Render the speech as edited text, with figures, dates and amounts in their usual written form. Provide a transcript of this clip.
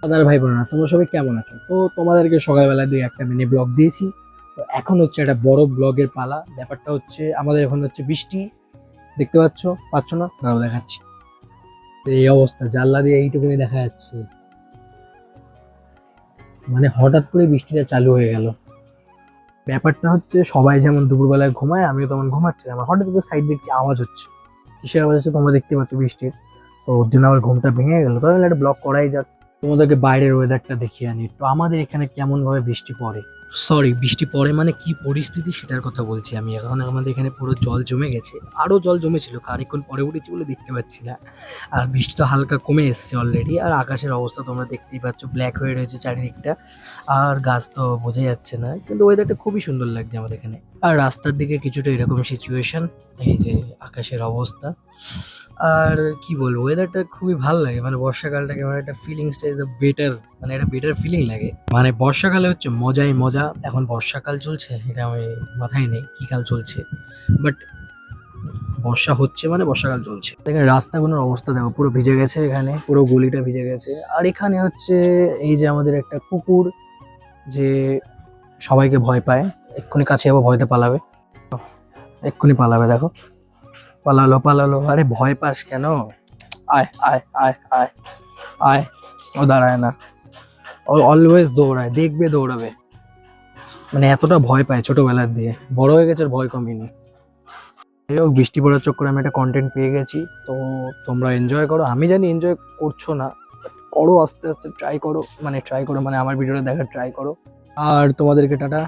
দাদার ভাই বোনেরা, তোমরা সবাই কেমন আছো? তো তোমাদেরকে সকালবেলা দিয়ে একটা মিনি ব্লগ দিয়েছি। তো এখন হচ্ছে একটা বড় ব্লগের পালা। ব্যাপারটা হচ্ছে আমাদের এখন হচ্ছে বৃষ্টি, দেখতে পাচ্ছ না? দাঁড়াও দেখাচ্ছি। তো এই অবস্থা, জানলা দিয়ে এইটুকুনি দেখা যাচ্ছে। মানে হঠাৎ করে বৃষ্টিটা চালু হয়ে গেল। ব্যাপারটা হচ্ছে সবাই যেমন দুপুরবেলায় ঘুমায়, আমিও তেমন ঘুমাচ্ছিলাম, আমার হঠাৎ করে সাইড দেখছি আওয়াজ হচ্ছে। কিসের আওয়াজ হচ্ছে তোমরা দেখতে পাচ্ছ, বৃষ্টির। তো ওর জন্য আমার ঘুমটা ভেঙে গেল, তাহলে একটা ব্লগ করাই যাক। তোমাদেরকে বাইরের ওয়েদারটা দেখিয়ে আনি তো, আমাদের এখানে কেমন ভাবে বৃষ্টি পড়ে। সরি, বৃষ্টি পড়ে মানে কি পরিস্থিতি সেটার কথা বলছি আমি এখন। আমাদের এখানে পুরো জল জমে গেছে, আরো জল জমেছিল, খানিকক্ষণ পরে উঠেছি বলে দেখতে পাচ্ছি না। আর বৃষ্টি তো হালকা কমে এসছে অলরেডি। আর আকাশের অবস্থা তোমরা দেখতেই পাচ্ছ, ব্ল্যাক হয়ে রয়েছে চারিদিকটা। আর গাছ তো বোঝা যাচ্ছে না, কিন্তু ওয়েদারটা খুবই সুন্দর লাগছে আমাদের এখানে। আর রাস্তার দিকে কিছুটা এরকম সিচুয়েশন, এই যে আকাশের অবস্থা। আর কি বলবো, ওয়েদারটা খুবই ভালো লাগে, মানে বর্ষাকালটাকে আমার একটা ফিলিংসটা ইজ আ বেটার, মানে একটা বেটার ফিলিং লাগে। মানে বর্ষাকালে হচ্ছে মজাই মজা। এখন বর্ষাকাল চলছে, এটা আমি মাথায় নেই কি কাল চলছে, বাট বর্ষা হচ্ছে মানে বর্ষাকাল চলছে। দেখেন রাস্তাগুলোর অবস্থা দেখো, পুরো ভিজে গেছে, এখানে পুরো গলিটা ভিজে গেছে। আর এখানে হচ্ছে এই যে আমাদের একটা কুকুর, যে সবাইকে ভয় পায়। এক্ষুনি কাছে যাবো, ভয়তে পালাবে, এক্ষুনি পালাবে, দেখো পালালো পালালো। আরে ভয় পাস কেন? আয় আয় আয় আয় আয়। ও দাঁড়ায় না, ও অলওয়েজ দৌড়ায়, দেখবে দৌড়াবে। মানে এতটা ভয় পায় ছোটবেলার দিয়ে, বড় হয়ে গেছে ওর ভয় কমেনি। যাই হোক, বৃষ্টি পড়ার চক্করে আমি একটা কন্টেন্ট পেয়ে গেছি। তো তোমরা এনজয় করো, আমি জানি এনজয় করছো না, but করো, আস্তে আস্তে ট্রাই করো, মানে আমার ভিডিওটা দেখার ট্রাই করো। আর তোমাদেরকে টাটা।